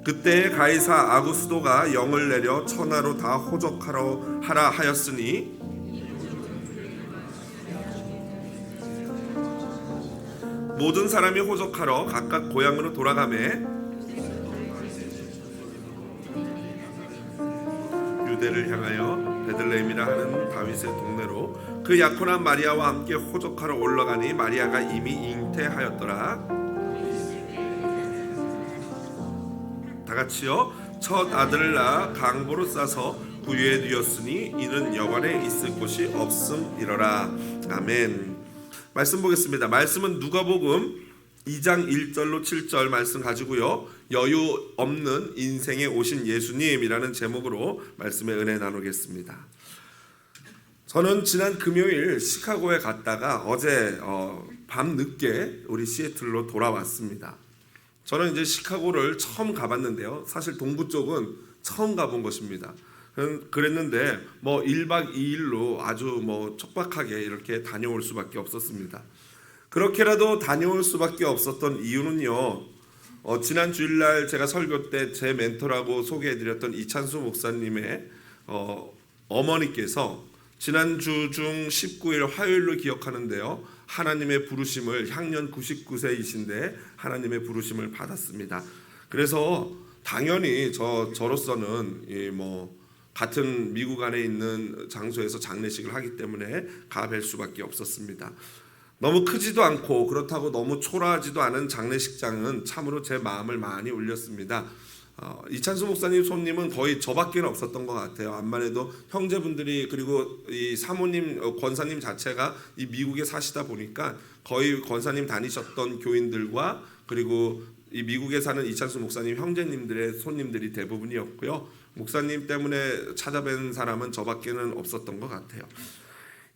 그때 가이사 아구스도가 영을 내려 천하로 다 호적하러 하라 하였으니 모든 사람이 호적하러 각각 고향으로 돌아가매 유대를 향하여 베들레헴이라 하는 다윗의 동네로 그 약혼한 마리아와 함께 호적하러 올라가니 마리아가 이미 잉태하였더라. 다 같이요. 첫 아들을 낳아 강보로 싸서 구유에 두었으니 이는 여관에 있을 곳이 없음이러라. 아멘. 말씀 보겠습니다. 말씀은 누가복음 2장 1절로 7절 말씀 가지고요. 여유 없는 인생에 오신 예수님이라는 제목으로 말씀의 은혜 나누겠습니다. 저는 지난 금요일 시카고에 갔다가 어제 밤 늦게 우리 시애틀로 돌아왔습니다. 저는 이제 시카고를 처음 가봤는데요. 사실 동부 쪽은 처음 가본 것입니다. 그랬는데 1박 2일로 아주 촉박하게 이렇게 다녀올 수밖에 없었습니다. 그렇게라도 다녀올 수밖에 없었던 이유는요. 지난 주일날 제가 설교 때 제 멘토라고 소개해드렸던 이찬수 목사님의 어머니께서 지난주 중 19일 화요일로 기억하는데요. 하나님의 부르심을 향년 99세이신데 하나님의 부르심을 받았습니다. 그래서 당연히 저로서는 같은 미국 안에 있는 장소에서 장례식을 하기 때문에 가뵐 수밖에 없었습니다. 너무 크지도 않고 그렇다고 너무 초라하지도 않은 장례식장은 참으로 제 마음을 많이 울렸습니다. 이찬수 목사님 손님은 거의 저밖에는 없었던 것 같아요. 암만 해도 형제분들이 그리고 이 사모님 권사님 자체가 이 미국에 사시다 보니까 거의 권사님 다니셨던 교인들과 그리고 이 미국에 사는 이찬수 목사님 형제님들의 손님들이 대부분이었고요. 목사님 때문에 찾아뵌 사람은 저밖에는 없었던 것 같아요.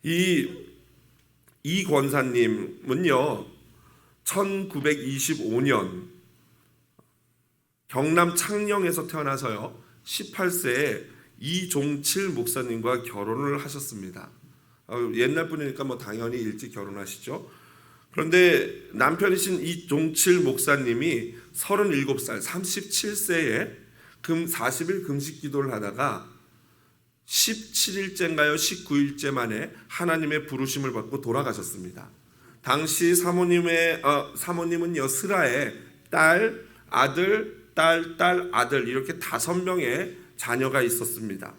이 권사님은요 1925년 경남 창녕에서 태어나서요 18세에 이종칠 목사님과 결혼을 하셨습니다. 옛날 분이니까 당연히 일찍 결혼하시죠. 그런데 남편이신 이종칠 목사님이 37살 37세에 금 40일 금식 기도를 하다가 17일째인가요 19일째 만에 하나님의 부르심을 받고 돌아가셨습니다. 당시 사모님은요 스라에 딸, 아들, 딸, 아들 이렇게 5명의 자녀가 있었습니다.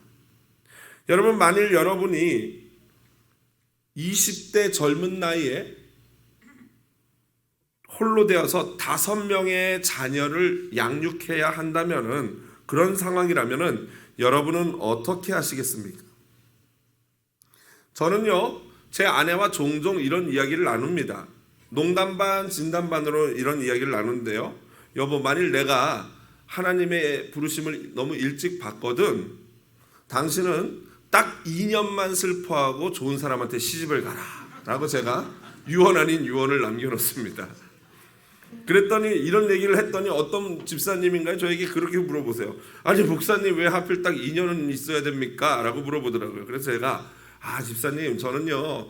여러분 만일 여러분이 20대 젊은 나이에 홀로 되어서 5명의 자녀를 양육해야 한다면은 그런 상황이라면은 여러분은 어떻게 하시겠습니까? 저는요 제 아내와 종종 이런 이야기를 나눕니다. 농담 반 진담 반으로 이런 이야기를 나누는데요. 여보 만일 내가 하나님의 부르심을 너무 일찍 받거든 당신은 딱 2년만 슬퍼하고 좋은 사람한테 시집을 가라 라고 제가 유언 아닌 유언을 남겨놓습니다. 그랬더니 이런 얘기를 했더니 어떤 집사님인가요? 저에게 그렇게 물어보세요. 아니 목사님 왜 하필 딱 2년은 있어야 됩니까? 라고 물어보더라고요. 그래서 제가 집사님 저는요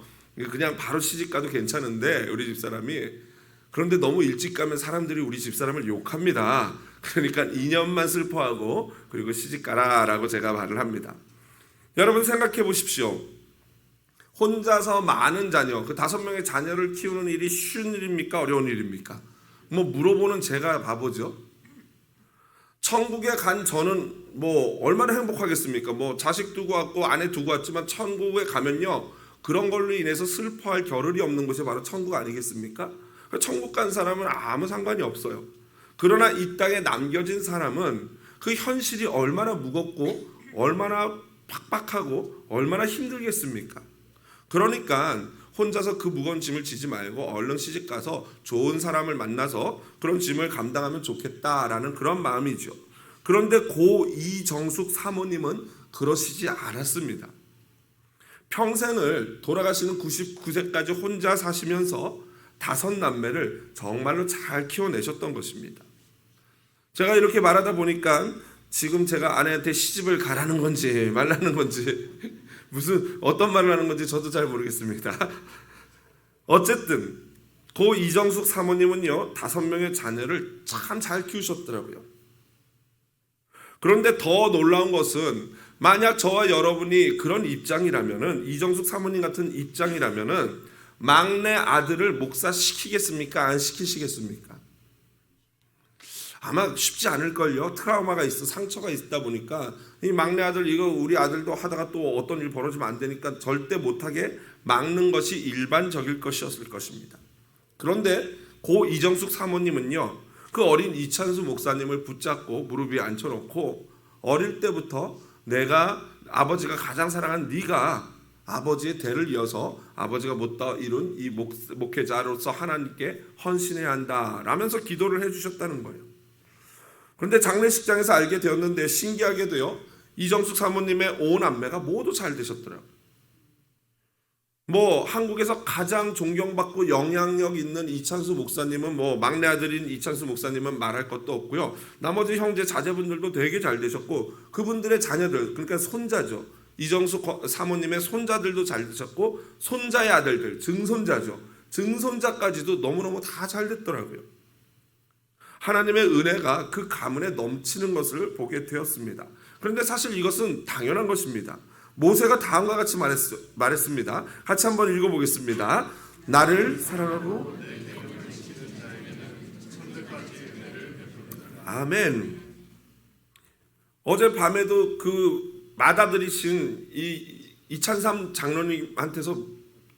그냥 바로 시집 가도 괜찮은데 우리 집사람이 그런데 너무 일찍 가면 사람들이 우리 집사람을 욕합니다. 그러니까 2년만 슬퍼하고 그리고 시집 가라 라고 제가 말을 합니다. 여러분 생각해 보십시오. 혼자서 많은 자녀 그 5명의 자녀를 키우는 일이 쉬운 일입니까? 어려운 일입니까? 물어보는 제가 바보죠. 천국에 간 저는 얼마나 행복하겠습니까? 자식 두고 왔고 아내 두고 왔지만 천국에 가면요 그런 걸로 인해서 슬퍼할 겨를이 없는 곳이 바로 천국 아니겠습니까? 천국 간 사람은 아무 상관이 없어요. 그러나 이 땅에 남겨진 사람은 그 현실이 얼마나 무겁고 얼마나 팍팍하고 얼마나 힘들겠습니까? 그러니까 혼자서 그 무거운 짐을 지지 말고 얼른 시집가서 좋은 사람을 만나서 그런 짐을 감당하면 좋겠다라는 그런 마음이죠. 그런데 고 이정숙 사모님은 그러시지 않았습니다. 평생을 돌아가시는 99세까지 혼자 사시면서 5남매를 정말로 잘 키워내셨던 것입니다. 제가 이렇게 말하다 보니까 지금 제가 아내한테 시집을 가라는 건지 말라는 건지 무슨 어떤 말을 하는 건지 저도 잘 모르겠습니다. 어쨌든 고 이정숙 사모님은요 5명의 자녀를 참 잘 키우셨더라고요. 그런데 더 놀라운 것은 만약 저와 여러분이 그런 입장이라면은, 이정숙 사모님 같은 입장이라면은 막내 아들을 목사시키겠습니까? 안 시키시겠습니까? 아마 쉽지 않을걸요. 트라우마가 있어, 상처가 있다 보니까 이 막내 아들, 이거 우리 아들도 하다가 또 어떤 일 벌어지면 안 되니까 절대 못하게 막는 것이 일반적일 것이었을 것입니다. 그런데 고 이정숙 사모님은요, 그 어린 이찬수 목사님을 붙잡고 무릎 위에 앉혀놓고 어릴 때부터 내가 아버지가 가장 사랑한 네가 아버지의 대를 이어서 아버지가 못다 이룬 이 목회자로서 하나님께 헌신해야 한다 라면서 기도를 해주셨다는 거예요. 그런데 장례식장에서 알게 되었는데 신기하게도요, 이정숙 사모님의 온 안매가 모두 잘 되셨더라고요. 한국에서 가장 존경받고 영향력 있는 이찬수 목사님은 막내 아들인 이찬수 목사님은 말할 것도 없고요. 나머지 형제 자제분들도 되게 잘 되셨고 그분들의 자녀들, 그러니까 손자죠. 이정숙 사모님의 손자들도 잘 되셨고 손자의 아들들, 증손자죠. 증손자까지도 너무너무 다 잘 됐더라고요. 하나님의 은혜가 그 가문에 넘치는 것을 보게 되었습니다. 그런데 사실 이것은 당연한 것입니다. 모세가 다음과 같이 말했습니다. 같이 한번 읽어보겠습니다. 나를 사랑하고 아멘. 어젯밤에도 그 맏아들이신 이찬삼 장로님한테서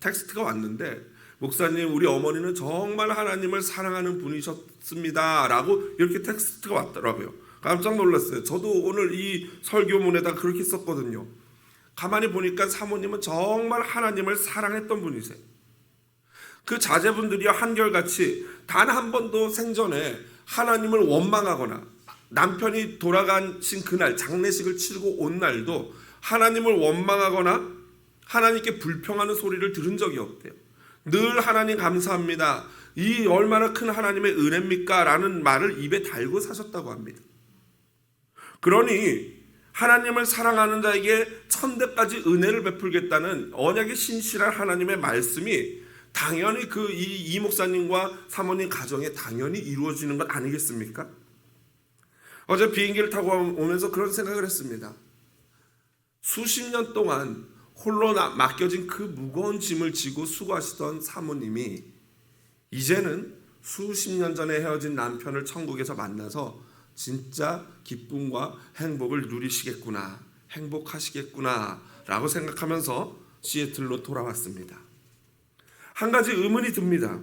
텍스트가 왔는데, 목사님, 우리 어머니는 정말 하나님을 사랑하는 분이셨습니다 라고 이렇게 텍스트가 왔더라고요. 깜짝 놀랐어요. 저도 오늘 이 설교문에다 그렇게 썼거든요. 가만히 보니까 사모님은 정말 하나님을 사랑했던 분이세요. 그 자제분들이 한결같이 단 한 번도 생전에 하나님을 원망하거나, 남편이 돌아가신 그날 장례식을 치르고 온 날도 하나님을 원망하거나 하나님께 불평하는 소리를 들은 적이 없대요. 늘 하나님 감사합니다, 이 얼마나 큰 하나님의 은혜입니까? 라는 말을 입에 달고 사셨다고 합니다. 그러니 하나님을 사랑하는 자에게 천대까지 은혜를 베풀겠다는 언약의 신실한 하나님의 말씀이 당연히 이 목사님과 사모님 가정에 당연히 이루어지는 것 아니겠습니까? 어제 비행기를 타고 오면서 그런 생각을 했습니다. 수십 년 동안 홀로 맡겨진 그 무거운 짐을 지고 수고하시던 사모님이 이제는 수십 년 전에 헤어진 남편을 천국에서 만나서 진짜 기쁨과 행복을 누리시겠구나, 행복하시겠구나 라고 생각하면서 시애틀로 돌아왔습니다. 한 가지 의문이 듭니다.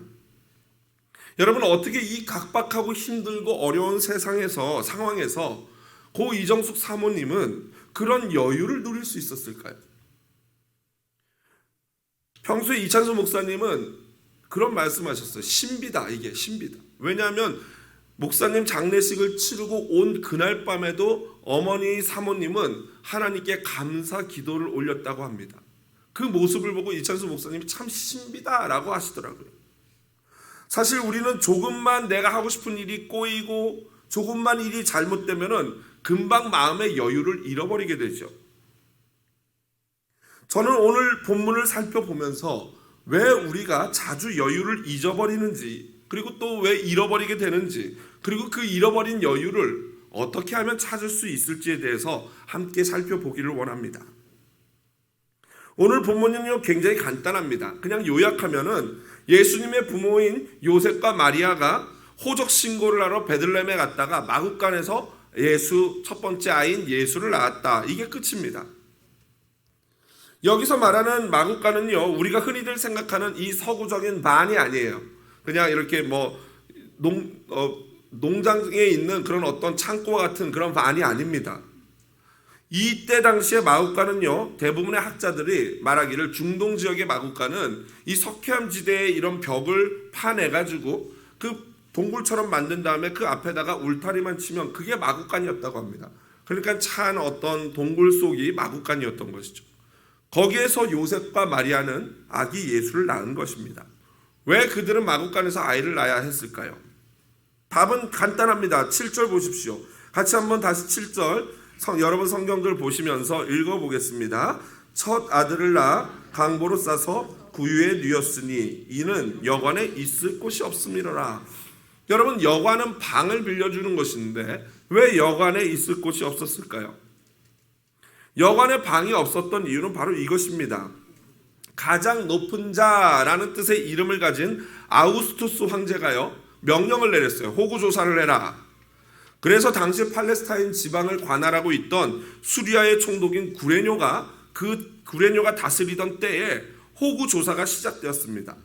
여러분, 어떻게 이 각박하고 힘들고 어려운 상황에서 고 이정숙 사모님은 그런 여유를 누릴 수 있었을까요? 평소에 이찬수 목사님은 그런 말씀하셨어요. 신비다, 이게 신비다. 왜냐하면 목사님 장례식을 치르고 온 그날 밤에도 어머니 사모님은 하나님께 감사 기도를 올렸다고 합니다. 그 모습을 보고 이찬수 목사님이 참 신비다라고 하시더라고요. 사실 우리는 조금만 내가 하고 싶은 일이 꼬이고 조금만 일이 잘못되면은 금방 마음의 여유를 잃어버리게 되죠. 저는 오늘 본문을 살펴보면서 왜 우리가 자주 여유를 잊어버리는지, 그리고 또 왜 잃어버리게 되는지, 그리고 그 잃어버린 여유를 어떻게 하면 찾을 수 있을지에 대해서 함께 살펴보기를 원합니다. 오늘 본문은요 굉장히 간단합니다. 그냥 요약하면은 예수님의 부모인 요셉과 마리아가 호적 신고를 하러 베들레헴에 갔다가 마구간에서 예수 첫 번째 아이인 예수를 낳았다. 이게 끝입니다. 여기서 말하는 마구간은요 우리가 흔히들 생각하는 이 서구적인 반이 아니에요. 그냥 이렇게 농장에 있는 그런 어떤 창고와 같은 그런 반이 아닙니다. 이때 당시에 마구간은요 대부분의 학자들이 말하기를 중동 지역의 마구간은 이 석회암 지대의 이런 벽을 파내가지고 그 동굴처럼 만든 다음에 그 앞에다가 울타리만 치면 그게 마구간이었다고 합니다. 그러니까 찬 어떤 동굴 속이 마구간이었던 것이죠. 거기에서 요셉과 마리아는 아기 예수를 낳은 것입니다. 왜 그들은 마구간에서 아이를 낳아야 했을까요? 답은 간단합니다. 7절 보십시오. 같이 한번 다시 7절 여러분 성경들 보시면서 읽어보겠습니다. 첫 아들을 낳아 강보로 싸서 구유에 뉘었으니 이는 여관에 있을 곳이 없음이로라. 여러분, 여관은 방을 빌려주는 것인데 왜 여관에 있을 곳이 없었을까요? 여관에 방이 없었던 이유는 바로 이것입니다. 가장 높은 자라는 뜻의 이름을 가진 아우구스투스 황제가요, 명령을 내렸어요. 호구 조사를 해라. 그래서 당시 팔레스타인 지방을 관할하고 있던 수리아의 총독인 구레뇨가 구레뇨가 다스리던 때에 호구 조사가 시작되었습니다.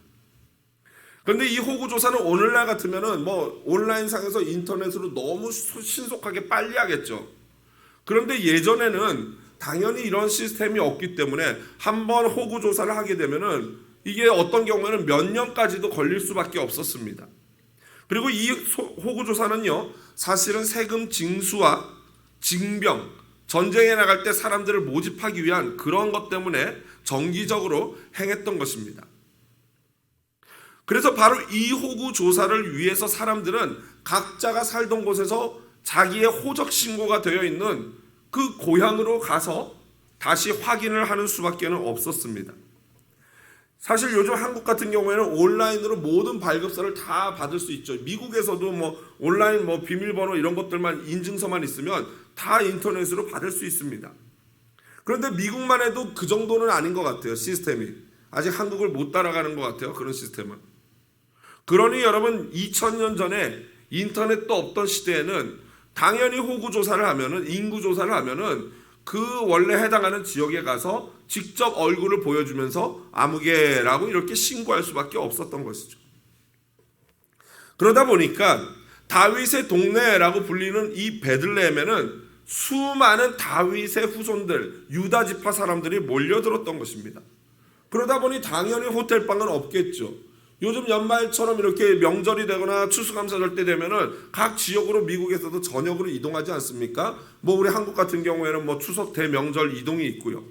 그런데 이 호구 조사는 오늘날 같으면은 뭐 온라인상에서 인터넷으로 너무 신속하게 빨리 하겠죠. 그런데 예전에는 당연히 이런 시스템이 없기 때문에 한번 호구 조사를 하게 되면은 이게 어떤 경우에는 몇 년까지도 걸릴 수밖에 없었습니다. 그리고 이 호구 조사는요, 사실은 세금 징수와 징병, 전쟁에 나갈 때 사람들을 모집하기 위한 그런 것 때문에 정기적으로 행했던 것입니다. 그래서 바로 이 호구 조사를 위해서 사람들은 각자가 살던 곳에서 자기의 호적 신고가 되어 있는 그 고향으로 가서 다시 확인을 하는 수밖에 없었습니다. 사실 요즘 한국 같은 경우에는 온라인으로 모든 발급서를 다 받을 수 있죠. 미국에서도 뭐 온라인 뭐 비밀번호 이런 것들만 인증서만 있으면 다 인터넷으로 받을 수 있습니다. 그런데 미국만 해도 그 정도는 아닌 것 같아요. 시스템이 아직 한국을 못 따라가는 것 같아요. 그런 시스템은. 그러니 여러분, 2000년 전에 인터넷도 없던 시대에는 당연히 호구 조사를 하면은, 인구 조사를 하면은 그 원래 해당하는 지역에 가서 직접 얼굴을 보여주면서 아무개라고 이렇게 신고할 수밖에 없었던 것이죠. 그러다 보니까 다윗의 동네라고 불리는 이 베들레헴에는 수많은 다윗의 후손들, 유다 지파 사람들이 몰려들었던 것입니다. 그러다 보니 당연히 호텔방은 없겠죠. 요즘 연말처럼 이렇게 명절이 되거나 추수감사절 때 되면은 각 지역으로 미국에서도 전역으로 이동하지 않습니까? 뭐 우리 한국 같은 경우에는 뭐 추석 대명절 이동이 있고요.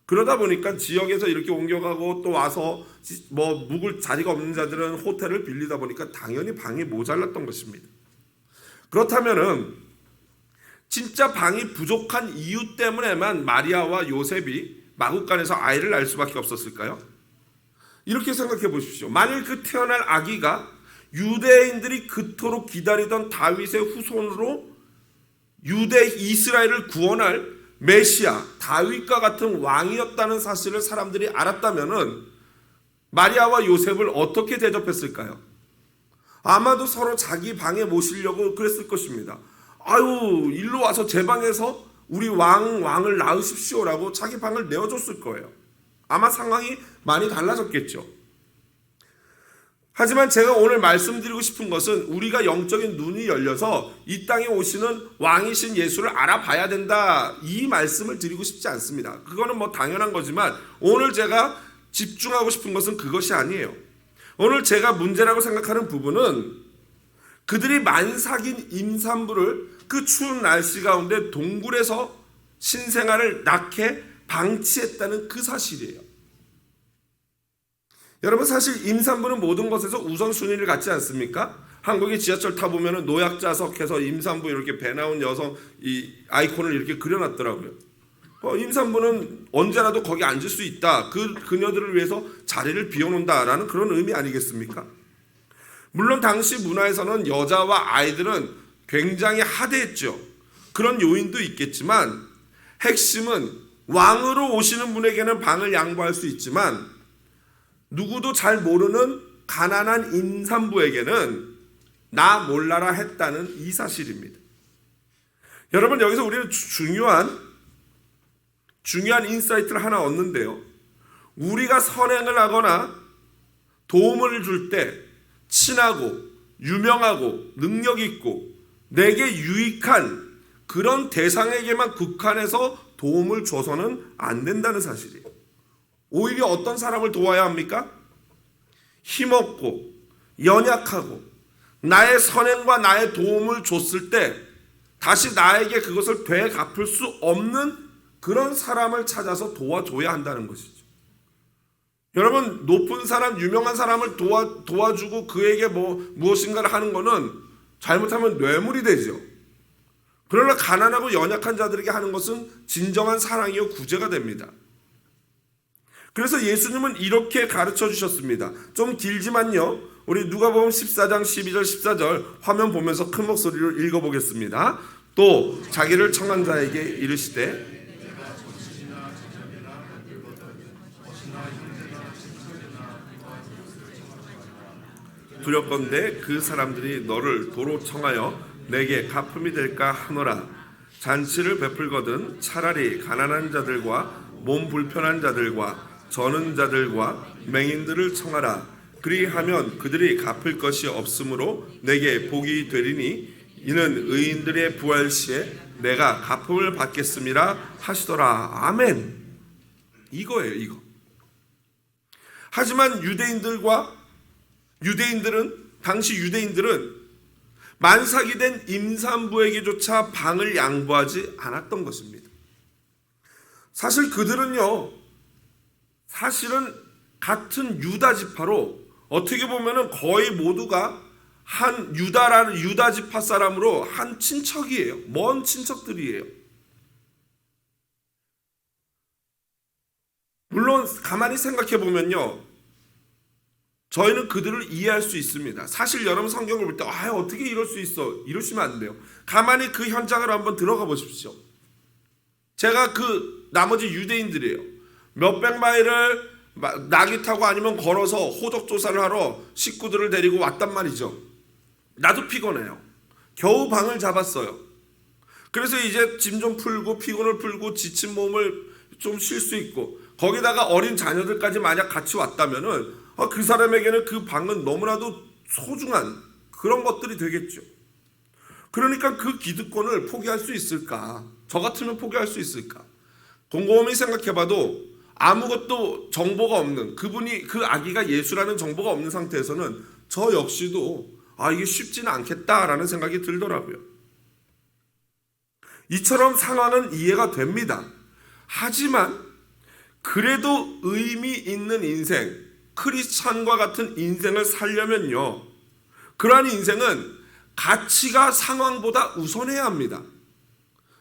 그러다 보니까 지역에서 이렇게 옮겨가고 또 와서 뭐 묵을 자리가 없는 자들은 호텔을 빌리다 보니까 당연히 방이 모자랐던 것입니다. 그렇다면은 진짜 방이 부족한 이유 때문에만 마리아와 요셉이 마국간에서 아이를 낳을 수밖에 없었을까요? 이렇게 생각해 보십시오. 만일 그 태어날 아기가 유대인들이 그토록 기다리던 다윗의 후손으로 유대 이스라엘을 구원할 메시아 다윗과 같은 왕이었다는 사실을 사람들이 알았다면은 마리아와 요셉을 어떻게 대접했을까요? 아마도 서로 자기 방에 모시려고 그랬을 것입니다. 아유, 일로 와서 제 방에서 우리 왕을 낳으십시오라고 자기 방을 내어줬을 거예요. 아마 상황이 많이 달라졌겠죠. 하지만 제가 오늘 말씀드리고 싶은 것은 우리가 영적인 눈이 열려서 이 땅에 오시는 왕이신 예수를 알아봐야 된다, 이 말씀을 드리고 싶지 않습니다. 그거는 뭐 당연한 거지만 오늘 제가 집중하고 싶은 것은 그것이 아니에요. 오늘 제가 문제라고 생각하는 부분은 그들이 만삭인 임산부를 그 추운 날씨 가운데 동굴에서 신생아를 낳게 방치했다는 그 사실이에요. 여러분, 사실 임산부는 모든 것에서 우선순위를 갖지 않습니까? 한국의 지하철 타보면 노약자석에서 임산부 이렇게 배 나온 여성 이 아이콘을 이렇게 그려놨더라고요. 임산부는 언제라도 거기 앉을 수 있다. 그녀들을 위해서 자리를 비워놓는다라는 그런 의미 아니겠습니까? 물론 당시 문화에서는 여자와 아이들은 굉장히 하대했죠. 그런 요인도 있겠지만 핵심은 왕으로 오시는 분에게는 방을 양보할 수 있지만 누구도 잘 모르는 가난한 임산부에게는 나 몰라라 했다는 이 사실입니다. 여러분, 여기서 우리는 중요한 인사이트를 하나 얻는데요. 우리가 선행을 하거나 도움을 줄 때 친하고 유명하고 능력 있고 내게 유익한 그런 대상에게만 국한해서 도움을 줘서는 안 된다는 사실이에요. 오히려 어떤 사람을 도와야 합니까? 힘없고 연약하고 나의 선행과 나의 도움을 줬을 때 다시 나에게 그것을 되갚을 수 없는 그런 사람을 찾아서 도와줘야 한다는 것이죠. 여러분, 높은 사람, 유명한 사람을 도와주고 그에게 무엇인가를 하는 것은 잘못하면 뇌물이 되죠. 그러나 가난하고 연약한 자들에게 하는 것은 진정한 사랑이요 구제가 됩니다. 그래서 예수님은 이렇게 가르쳐 주셨습니다. 좀 길지만요. 우리 누가복음 14장 12절 14절 화면 보면서 큰 목소리로 읽어보겠습니다. 또 자기를 청한 자에게 이르시되 두렵건대 그 사람들이 너를 도로 청하여 내게 갚음이 될까 하노라. 잔치를 베풀거든 차라리 가난한 자들과 몸 불편한 자들과 저는 자들과 맹인들을 청하라. 그리하면 그들이 갚을 것이 없으므로 내게 복이 되리니 이는 의인들의 부활 시에 내가 갚음을 받겠음이라 하시더라. 아멘. 이거예요, 이거. 하지만 당시 유대인들은 만삭이 된 임산부에게조차 방을 양보하지 않았던 것입니다. 사실 그들은요, 사실은 같은 유다 지파로 어떻게 보면은 거의 모두가 한 유다 지파 사람으로 한 친척이에요. 먼 친척들이에요. 물론 가만히 생각해 보면요, 저희는 그들을 이해할 수 있습니다. 사실 여러분 성경을 볼 때 어떻게 이럴 수 있어? 이러시면 안 돼요. 가만히 그 현장을 한번 들어가 보십시오. 제가 그 나머지 유대인들이에요. 몇백 마일을 나귀 타고 아니면 걸어서 호적 조사를 하러 식구들을 데리고 왔단 말이죠. 나도 피곤해요. 겨우 방을 잡았어요. 그래서 이제 짐 좀 풀고 피곤을 풀고 지친 몸을 좀 쉴 수 있고, 거기다가 어린 자녀들까지 만약 같이 왔다면은 그 사람에게는 그 방은 너무나도 소중한 그런 것들이 되겠죠. 그러니까 그 기득권을 포기할 수 있을까? 저 같으면 포기할 수 있을까? 곰곰이 생각해봐도 아무것도 정보가 없는, 그 아기가 예수라는 정보가 없는 상태에서는 저 역시도 이게 쉽지는 않겠다라는 생각이 들더라고요. 이처럼 상황은 이해가 됩니다. 하지만 그래도 의미 있는 인생, 크리스찬과 같은 인생을 살려면요, 그러한 인생은 가치가 상황보다 우선해야 합니다.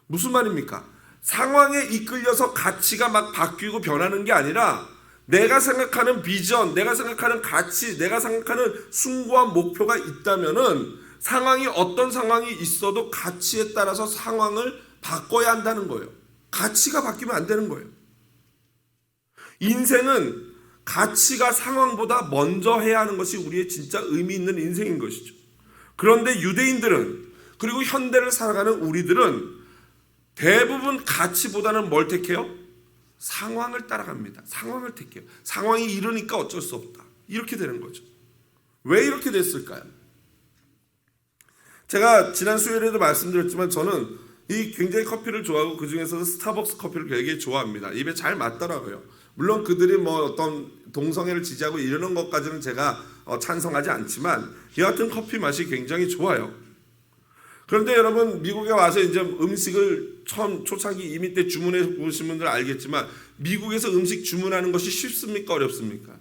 무슨 말입니까? 상황에 이끌려서 가치가 막 바뀌고 변하는 게 아니라 내가 생각하는 비전, 내가 생각하는 가치, 내가 생각하는 숭고한 목표가 있다면은 상황이 어떤 상황이 있어도 가치에 따라서 상황을 바꿔야 한다는 거예요. 가치가 바뀌면 안 되는 거예요. 인생은 가치가 상황보다 먼저 해야 하는 것이 우리의 진짜 의미 있는 인생인 것이죠. 그런데 유대인들은, 그리고 현대를 살아가는 우리들은 대부분 가치보다는 뭘 택해요? 상황을 따라갑니다. 상황을 택해요. 상황이 이러니까 어쩔 수 없다. 이렇게 되는 거죠. 왜 이렇게 됐을까요? 제가 지난 수요일에도 말씀드렸지만 저는 굉장히 커피를 좋아하고 그 중에서도 스타벅스 커피를 되게 좋아합니다. 입에 잘 맞더라고요. 물론 그들이 어떤 동성애를 지지하고 이러는 것까지는 제가 찬성하지 않지만 여하튼 커피 맛이 굉장히 좋아요. 그런데 여러분, 미국에 와서 이제 음식을 처음 초창기 이민 때 주문해 보신 분들 알겠지만 미국에서 음식 주문하는 것이 쉽습니까? 어렵습니까?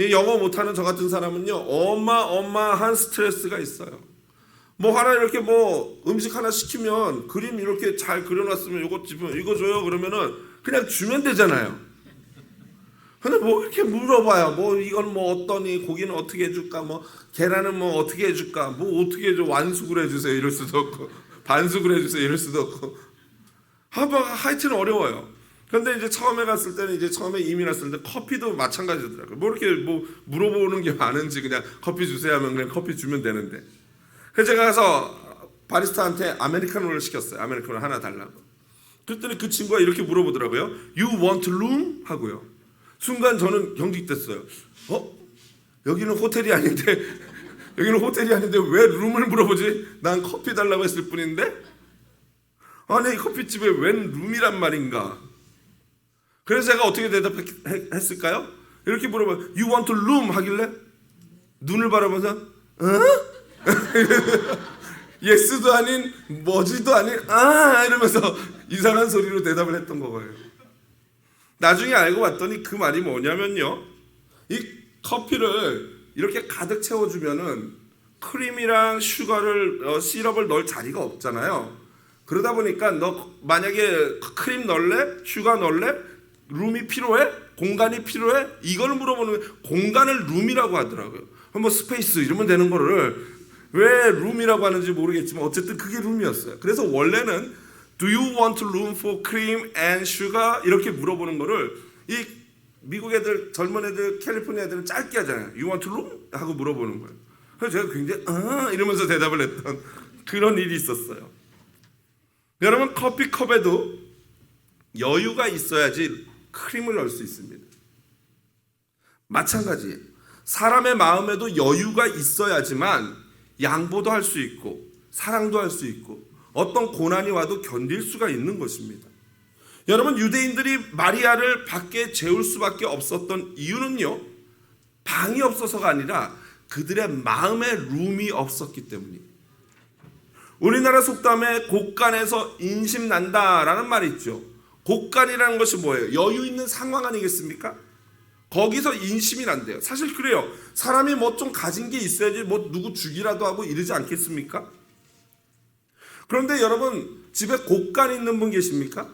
영어 못하는 저 같은 사람은요, 어마어마한 스트레스가 있어요. 하나 이렇게 음식 하나 시키면 그림 이렇게 잘 그려놨으면 이거 줘요 그러면은 그냥 주면 되잖아요. 근데 이렇게 물어봐요. 이건 어떠니? 고기는 어떻게 해줄까? 계란은 어떻게 해줄까? 어떻게 해줘? 완숙을 해주세요. 이럴 수도 없고, 반숙을 해주세요. 이럴 수도 없고. 하여튼 어려워요. 근데 이제 처음에 갔을 때는, 이제 처음에 이민 왔을 때 커피도 마찬가지더라고요. 이렇게 물어보는 게 많은지 그냥 커피 주세요 하면 그냥 커피 주면 되는데. 그래서 제가 가서 바리스타한테 아메리카노를 시켰어요. 아메리카노 하나 달라고. 그랬더니 그 친구가 이렇게 물어보더라고요. You want room? 하고요. 순간 저는 경직됐어요. 여기는 호텔이 아닌데 왜 룸을 물어보지? 난 커피 달라고 했을 뿐인데? 아니, 이 커피집에 웬 룸이란 말인가? 그래서 제가 어떻게 대답했을까요? 이렇게 물어봐요. You want room? 하길래 눈을 바라보면서 예스도 아닌 뭐지도 아닌 이러면서 이상한 소리로 대답을 했던 거예요. 나중에 알고 봤더니 그 말이 뭐냐면요, 이 커피를 이렇게 가득 채워주면은 크림이랑 시럽을 넣을 자리가 없잖아요. 그러다 보니까 너 만약에 크림 넣을래? 슈가 넣을래? 룸이 필요해? 공간이 필요해? 이걸 물어보는 거예요. 공간을 룸이라고 하더라고요. 뭐 스페이스 이러면 되는 거를 왜 룸이라고 하는지 모르겠지만 어쨌든 그게 룸이었어요. 그래서 원래는 Do you want room for cream and sugar? 이렇게 물어보는 거를 이 미국 애들, 젊은 애들, 캘리포니아 애들은 짧게 하잖아요. You want room? 하고 물어보는 거예요. 그래서 제가 굉장히 이러면서 대답을 했던 그런 일이 있었어요. 여러분, 커피컵에도 여유가 있어야지 크림을 넣을 수 있습니다. 마찬가지예요. 사람의 마음에도 여유가 있어야지만 양보도 할 수 있고 사랑도 할 수 있고 어떤 고난이 와도 견딜 수가 있는 것입니다. 여러분, 유대인들이 마리아를 밖에 재울 수밖에 없었던 이유는요, 방이 없어서가 아니라 그들의 마음에 룸이 없었기 때문이에요. 우리나라 속담에 곳간에서 인심 난다라는 말이 있죠. 곳간이라는 것이 뭐예요? 여유 있는 상황 아니겠습니까? 거기서 인심이 난대요. 사실 그래요. 사람이 뭐 좀 가진 게 있어야지 뭐 누구 주기라도 하고 이러지 않겠습니까? 그런데 여러분, 집에 곳간 있는 분 계십니까?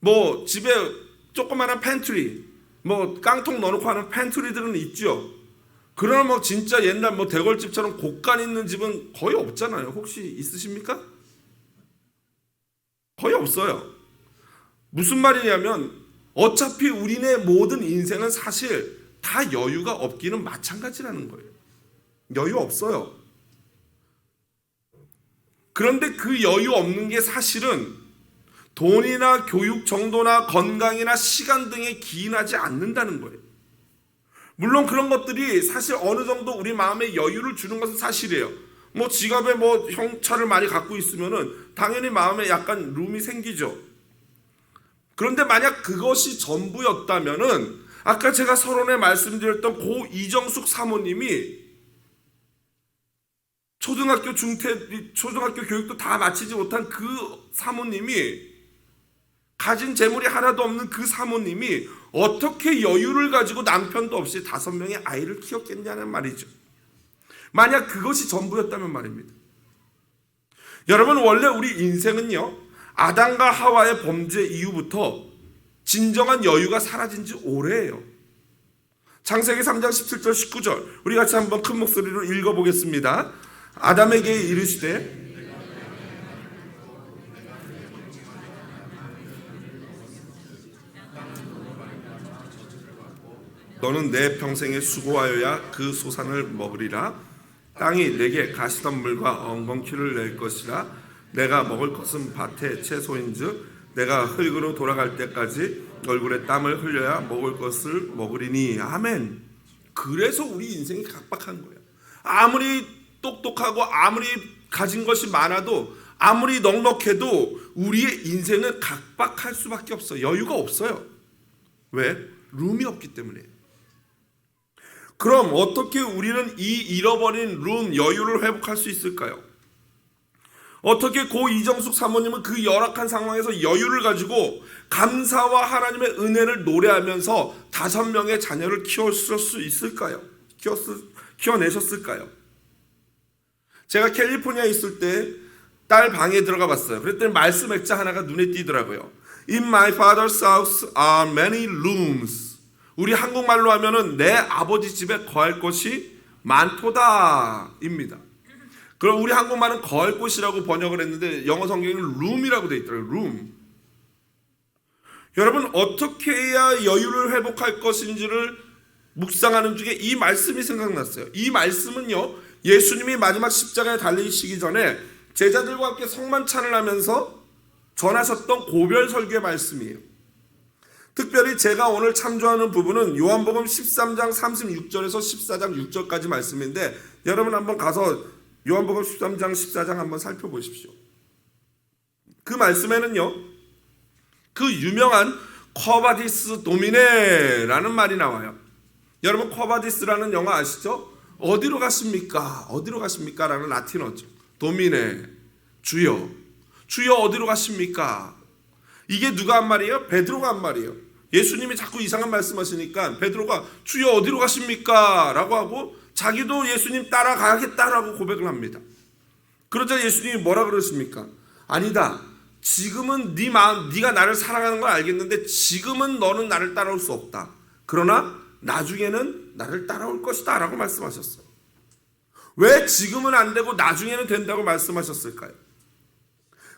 뭐 집에 조그마한 팬트리, 뭐 깡통 넣어놓고 하는 팬트리들은 있죠. 그러나 뭐 진짜 옛날 뭐 대궐집처럼 곳간 있는 집은 거의 없잖아요. 혹시 있으십니까? 거의 없어요. 무슨 말이냐면 어차피 우리네 모든 인생은 사실 다 여유가 없기는 마찬가지라는 거예요. 여유 없어요. 그런데 그 여유 없는 게 사실은 돈이나 교육 정도나 건강이나 시간 등에 기인하지 않는다는 거예요. 물론 그런 것들이 사실 어느 정도 우리 마음에 여유를 주는 것은 사실이에요. 뭐 지갑에 뭐 형차를 많이 갖고 있으면은 당연히 마음에 약간 룸이 생기죠. 그런데 만약 그것이 전부였다면은 아까 제가 서론에 말씀드렸던 고 이정숙 사모님이 초등학교 교육도 다 마치지 못한 그 사모님이, 가진 재물이 하나도 없는 그 사모님이 어떻게 여유를 가지고 남편도 없이 5명의 아이를 키웠겠냐는 말이죠. 만약 그것이 전부였다면 말입니다. 여러분, 원래 우리 인생은요, 아담과 하와의 범죄 이후부터 진정한 여유가 사라진 지 오래예요. 창세기 3장 17절 19절 우리 같이 한번 큰 목소리로 읽어보겠습니다. 아담에게 이르시되 너는 내 평생에 수고하여야 그 소산을 먹으리라. 땅이 내게 가시덤불과 엉겅퀴를 낼 것이라. 내가 먹을 것은 밭의 채소인즉 내가 흙으로 돌아갈 때까지 얼굴에 땀을 흘려야 먹을 것을 먹으리니. 아멘. 그래서 우리 인생이 각박한 거예요. 아무리 똑똑하고 아무리 가진 것이 많아도 아무리 넉넉해도 우리의 인생은 각박할 수밖에 없어요. 여유가 없어요. 왜? 룸이 없기 때문이에요. 그럼 어떻게 우리는 이 잃어버린 룸, 여유를 회복할 수 있을까요? 어떻게 고 이정숙 사모님은 그 열악한 상황에서 여유를 가지고 감사와 하나님의 은혜를 노래하면서 5명의 자녀를 키웠을 수 있을까요? 키워내셨을까요? 제가 캘리포니아에 있을 때 딸 방에 들어가 봤어요. 그랬더니 말씀 액자 하나가 눈에 띄더라고요. In my father's house are many rooms. 우리 한국말로 하면은 내 아버지 집에 거할 것이 많도다입니다. 그럼 우리 한국말은 거할 곳이라고 번역을 했는데 영어 성경에는 room이라고 되어 있더라고요. room. 여러분, 어떻게 해야 여유를 회복할 것인지를 묵상하는 중에 이 말씀이 생각났어요. 이 말씀은요, 예수님이 마지막 십자가에 달리시기 전에 제자들과 함께 성만찬을 하면서 전하셨던 고별 설교의 말씀이에요. 특별히 제가 오늘 참조하는 부분은 요한복음 13장 36절에서 14장 6절까지 말씀인데 여러분 한번 가서 요한복음 13장 14장 한번 살펴보십시오. 그 말씀에는요, 그 유명한 쿼바디스 도미네라는 말이 나와요. 여러분, 쿼바디스라는 영어 아시죠? 어디로 가십니까? 어디로 가십니까? 라는 라틴어죠. 도미네, 주여. 주여 어디로 가십니까? 이게 누가 한 말이에요? 베드로가 한 말이에요. 예수님이 자꾸 이상한 말씀하시니까 베드로가 주여 어디로 가십니까? 라고 하고 자기도 예수님 따라가겠다라고 고백을 합니다. 그러자 예수님이 뭐라 그러십니까? 아니다. 지금은 네 마음, 네가 나를 사랑하는 걸 알겠는데 지금은 너는 나를 따라올 수 없다. 그러나 나중에는 나를 따라올 것이다 라고 말씀하셨어요. 왜 지금은 안 되고 나중에는 된다고 말씀하셨을까요?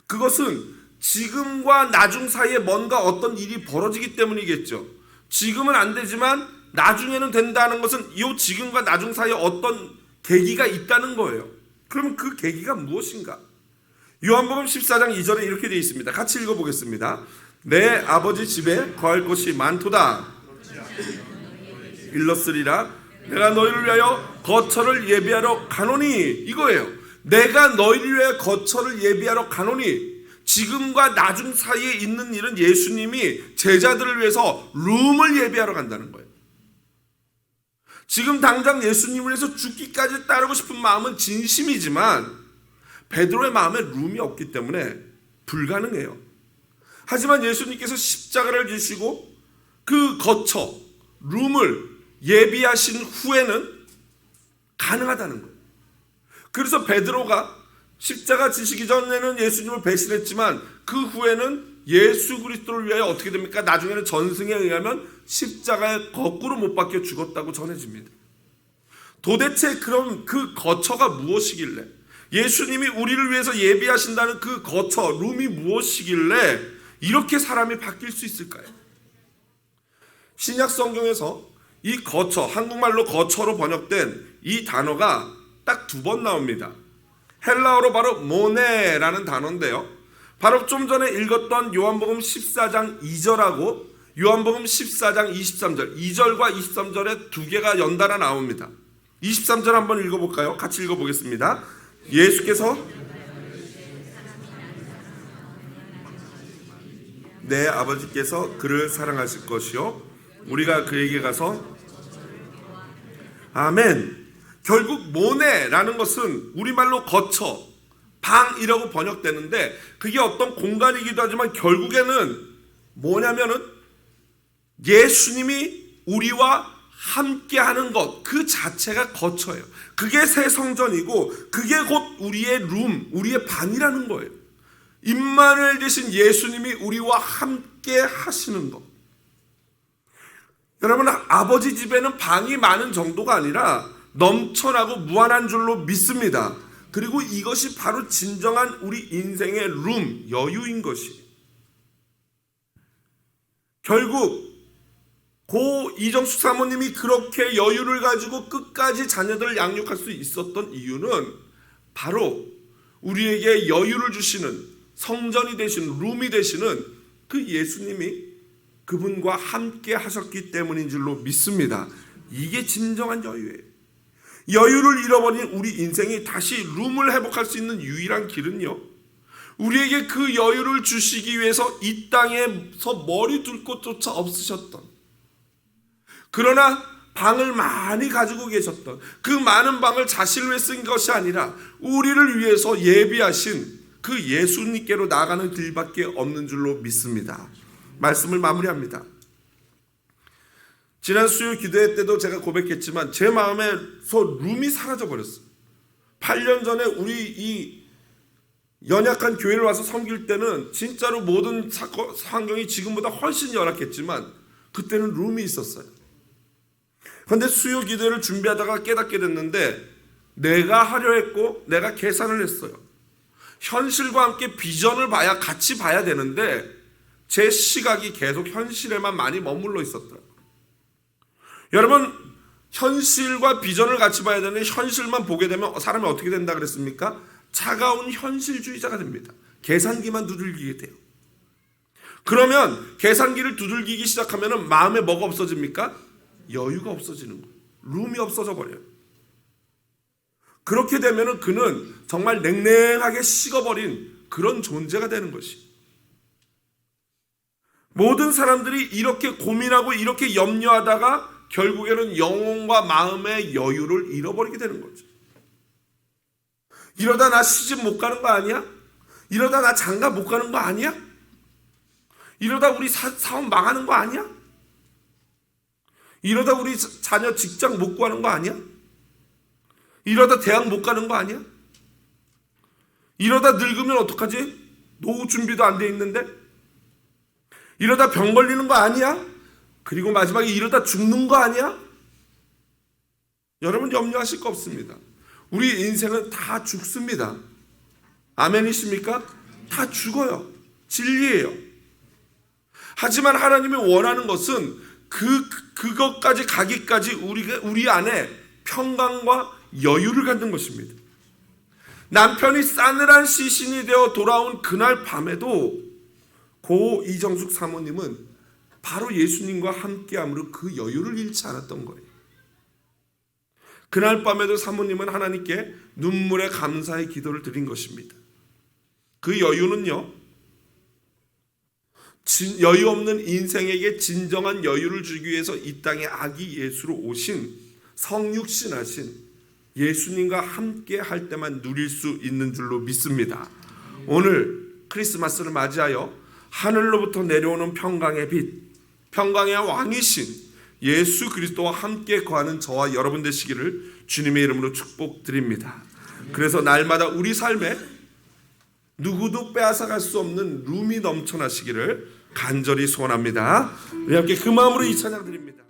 그것은 지금과 나중 사이에 뭔가 어떤 일이 벌어지기 때문이겠죠. 지금은 안 되지만 나중에는 된다는 것은 이 지금과 나중 사이에 어떤 계기가 있다는 거예요. 그러면 그 계기가 무엇인가? 요한복음 14장 2절에 이렇게 되어 있습니다. 같이 읽어보겠습니다. 내 아버지 집에 거할 곳이 많도다. 일렀으리라. 내가 너희를 위하여 거처를 예비하러 가노니. 이거예요. 내가 너희를 위하여 거처를 예비하러 가노니. 지금과 나중 사이에 있는 일은 예수님이 제자들을 위해서 룸을 예비하러 간다는 거예요. 지금 당장 예수님을 위해서 죽기까지 따르고 싶은 마음은 진심이지만 베드로의 마음에 룸이 없기 때문에 불가능해요. 하지만 예수님께서 십자가를 지시고 그 거처, 룸을 예비하신 후에는 가능하다는 거예요. 그래서 베드로가 십자가 지시기 전에는 예수님을 배신했지만 그 후에는 예수 그리스도를 위하여 어떻게 됩니까? 나중에는 전승에 의하면 십자가에 거꾸로 못 박혀 죽었다고 전해집니다. 도대체 그럼 그 거처가 무엇이길래, 예수님이 우리를 위해서 예비하신다는 그 거처, 룸이 무엇이길래 이렇게 사람이 바뀔 수 있을까요? 신약 성경에서 이 거처, 한국말로 거처로 번역된 이 단어가 딱 2번 나옵니다. 헬라어로 바로 모네라는 단어인데요. 바로 좀 전에 읽었던 요한복음 14장 2절하고 요한복음 14장 23절, 2절과 23절에 2개가 연달아 나옵니다. 23절 한번 읽어볼까요? 같이 읽어보겠습니다. 예수께서 내 아버지께서 그를 사랑하실 것이요 우리가 그에게 가서 아멘. 결국 모네라는 것은 우리말로 거처, 방이라고 번역되는데 그게 어떤 공간이기도 하지만 결국에는 뭐냐면은 예수님이 우리와 함께하는 것 그 자체가 거처예요. 그게 새 성전이고 그게 곧 우리의 룸, 우리의 방이라는 거예요. 임마누엘 되신 예수님이 우리와 함께 하시는 것. 여러분, 아버지 집에는 방이 많은 정도가 아니라 넘쳐나고 무한한 줄로 믿습니다. 그리고 이것이 바로 진정한 우리 인생의 룸, 여유인 것이. 결국 고 이정숙 사모님이 그렇게 여유를 가지고 끝까지 자녀들을 양육할 수 있었던 이유는 바로 우리에게 여유를 주시는 성전이 되시는, 룸이 되시는 그 예수님이 그분과 함께 하셨기 때문인 줄로 믿습니다. 이게 진정한 여유예요. 여유를 잃어버린 우리 인생이 다시 룸을 회복할 수 있는 유일한 길은요, 우리에게 그 여유를 주시기 위해서 이 땅에서 머리 둘 곳조차 없으셨던, 그러나 방을 많이 가지고 계셨던 그 많은 방을 자신을 위해 쓴 것이 아니라 우리를 위해서 예비하신 그 예수님께로 나아가는 길밖에 없는 줄로 믿습니다. 말씀을 마무리합니다. 지난 수요 기도회 때도 제가 고백했지만 제 마음에서 룸이 사라져버렸어요. 8년 전에 우리 이 연약한 교회를 와서 섬길 때는 진짜로 모든 환경이 지금보다 훨씬 열악했지만 그때는 룸이 있었어요. 그런데 수요 기도회를 준비하다가 깨닫게 됐는데 내가 하려 했고 내가 계산을 했어요. 현실과 함께 비전을 같이 봐야 되는데 제 시각이 계속 현실에만 많이 머물러 있었더라고요. 여러분, 현실과 비전을 같이 봐야 되는데 현실만 보게 되면 사람이 어떻게 된다 그랬습니까? 차가운 현실주의자가 됩니다. 계산기만 두들기게 돼요. 그러면 계산기를 두들기기 시작하면 마음에 뭐가 없어집니까? 여유가 없어지는 거예요. 룸이 없어져 버려요. 그렇게 되면 그는 정말 냉랭하게 식어버린 그런 존재가 되는 것이. 모든 사람들이 이렇게 고민하고 이렇게 염려하다가 결국에는 영혼과 마음의 여유를 잃어버리게 되는 거죠. 이러다 나 시집 못 가는 거 아니야? 이러다 나 장가 못 가는 거 아니야? 이러다 우리 사업 망하는 거 아니야? 이러다 우리 자녀 직장 못 구하는 거 아니야? 이러다 대학 못 가는 거 아니야? 이러다 늙으면 어떡하지? 노후 준비도 안 돼 있는데? 이러다 병 걸리는 거 아니야? 그리고 마지막에 이러다 죽는 거 아니야? 여러분 염려하실 거 없습니다. 우리 인생은 다 죽습니다. 아멘이십니까? 다 죽어요. 진리예요. 하지만 하나님이 원하는 것은 그것까지 가기까지 우리 안에 평강과 여유를 갖는 것입니다. 남편이 싸늘한 시신이 되어 돌아온 그날 밤에도 고 이정숙 사모님은 바로 예수님과 함께함으로 그 여유를 잃지 않았던 거예요. 그날 밤에도 사모님은 하나님께 눈물의 감사의 기도를 드린 것입니다. 그 여유는요, 여유 없는 인생에게 진정한 여유를 주기 위해서 이 땅에 아기 예수로 오신 성육신하신 예수님과 함께 할 때만 누릴 수 있는 줄로 믿습니다. 오늘 크리스마스를 맞이하여 하늘로부터 내려오는 평강의 빛, 평강의 왕이신 예수 그리스도와 함께 거하는 저와 여러분 되시기를 주님의 이름으로 축복드립니다. 그래서 날마다 우리 삶에 누구도 빼앗아갈 수 없는 룸이 넘쳐나시기를 간절히 소원합니다. 우리 함께 그 마음으로 이 찬양 드립니다.